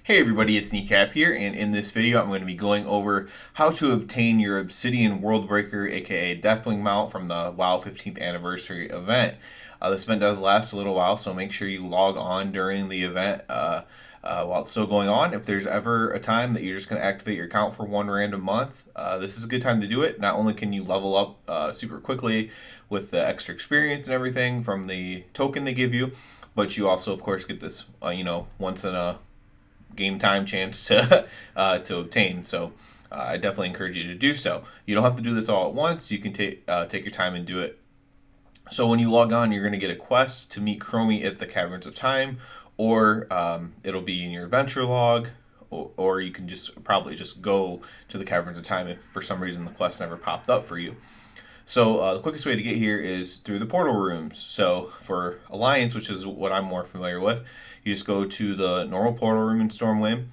Hey everybody, it's Kneecap here, and in this video I'm going to be going over how to obtain your Obsidian Worldbreaker, aka Deathwing mount from the WoW 15th anniversary event. This event does last a little while, so make sure you log on during the event while it's still going on. If there's ever a time that you're just going to activate your account for one random month, this is a good time to do it. Not only can you level up super quickly with the extra experience and everything from the token they give you, but you also, of course, get this, once in a game time chance to obtain. So I definitely encourage you to do so. You don't have to do this all at once. You can take your time and do it. So when you log on, you're going to get a quest to meet Chromie at the Caverns of Time, or it'll be in your adventure log, or you can just probably just go to the Caverns of Time if for some reason the quest never popped up for you. So the quickest way to get here is through the portal rooms. So for Alliance, which is what I'm more familiar with, you just go to the normal portal room in Stormwind,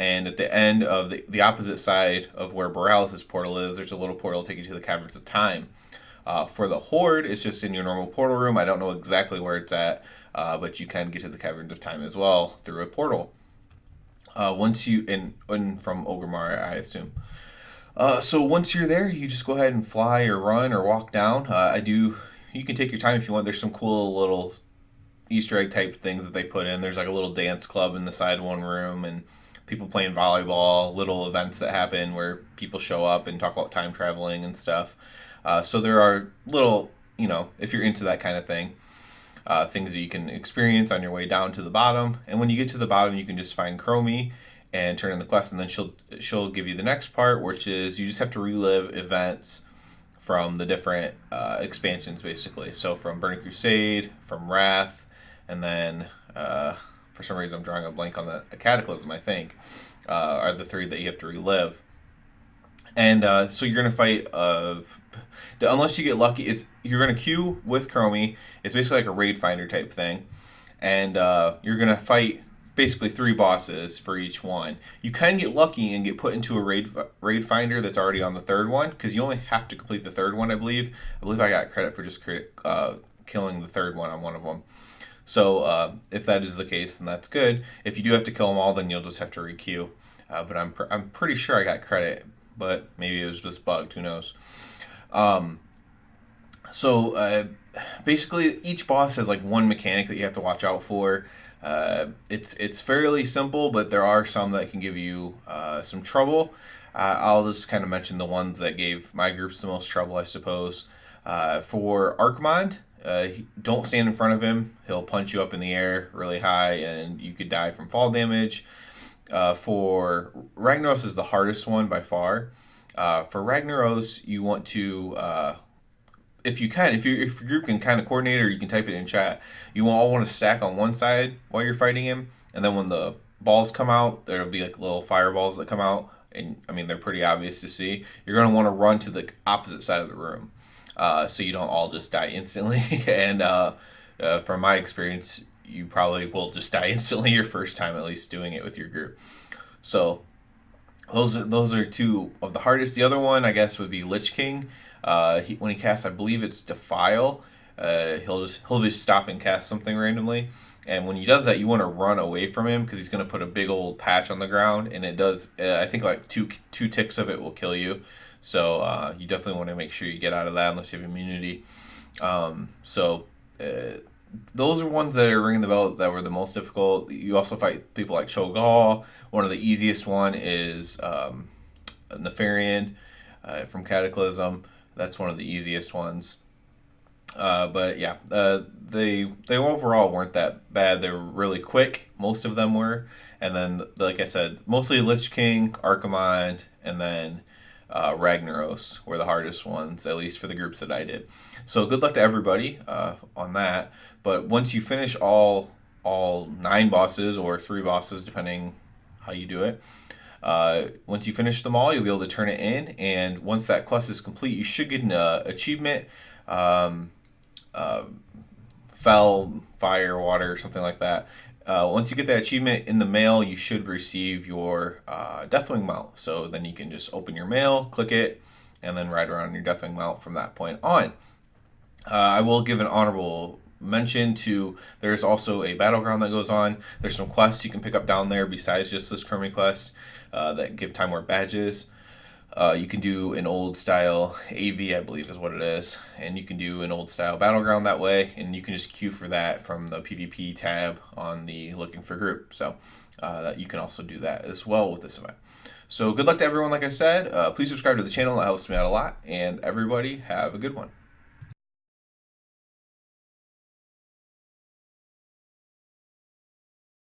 and at the end of the opposite side of where Borealis' portal is, there's a little portal taking you to the Caverns of Time. For the Horde, it's just in your normal portal room. I don't know exactly where it's at, but you can get to the Caverns of Time as well through a portal. Once you in from Ogrimmar, I assume. So once you're there, you just go ahead and fly or run or walk down. You can take your time if you want. There's some cool little Easter egg type things that they put in. There's like a little dance club in the side one room, and people playing volleyball, little events that happen where people show up and talk about time traveling and stuff. So there are little, if you're into that kind of thing, things that you can experience on your way down to the bottom. And when you get to the bottom, you can just find Chromie and turn in the quest, and then she'll give you the next part, which is you just have to relive events from the different expansions, basically. So from Burning Crusade, from Wrath, and then for some reason I'm drawing a blank on the Cataclysm, I think, are the three that you have to relive. And so you're gonna fight unless you get lucky, you're gonna queue with Chromie. It's basically like a raid finder type thing, and you're gonna fight basically three bosses for each one. You can get lucky and get put into a raid finder that's already on the third one, because you only have to complete the third one, I believe. I believe I got credit for just killing the third one on one of them. So if that is the case, then that's good. If you do have to kill them all, then you'll just have to requeue. But I'm pretty sure I got credit, but maybe it was just bugged. Who knows? So basically, each boss has like one mechanic that you have to watch out for. It's fairly simple, but there are some that can give you some trouble. I'll just kind of mention the ones that gave my groups the most trouble, I suppose. For Archimond, don't stand in front of him. He'll punch you up in the air really high, and you could die from fall damage. For Ragnaros is the hardest one by far. For Ragnaros, you want to if your group can kind of coordinate, or you can type it in chat, you all want to stack on one side while you're fighting him, and then when the balls come out, there'll be like little fireballs that come out, and I mean they're pretty obvious to see. You're going to want to run to the opposite side of the room, so you don't all just die instantly. And from my experience, you probably will just die instantly your first time at least doing it with your group. So those are two of the hardest. The other one, I guess, would be Lich King. When he casts, I believe it's Defile. He'll just stop and cast something randomly, and when he does that, you want to run away from him because he's going to put a big old patch on the ground, and it does. I think like two ticks of it will kill you. So you definitely want to make sure you get out of that unless you have immunity. So those are ones that are ringing the bell that were the most difficult. You also fight people like Cho'Gall. One of the easiest one is Nefarian from Cataclysm. That's one of the easiest ones. But yeah, they overall weren't that bad. They were really quick. Most of them were. And then, like I said, mostly Lich King, Archimond, and then Ragnaros were the hardest ones, at least for the groups that I did. So good luck to everybody on that. But once you finish all 9 bosses or 3 bosses, depending how you do it, once you finish them all, you'll be able to turn it in. And once that quest is complete, you should get an achievement. Fell, fire, water, something like that. Once you get that achievement in the mail, you should receive your Deathwing mount. So then you can just open your mail, click it, and then ride around your Deathwing mount from that point on. I will give an honorable mention to, there's also a battleground that goes on. There's some quests you can pick up down there besides just this Kermit quest that give Time Warp badges. You can do an old style AV, I believe is what it is, and you can do an old style battleground that way, and you can just queue for that from the PvP tab on the looking for group. So you can also do that as well with this event. So good luck to everyone, like I said. Please subscribe to the channel, that helps me out a lot, and everybody have a good one.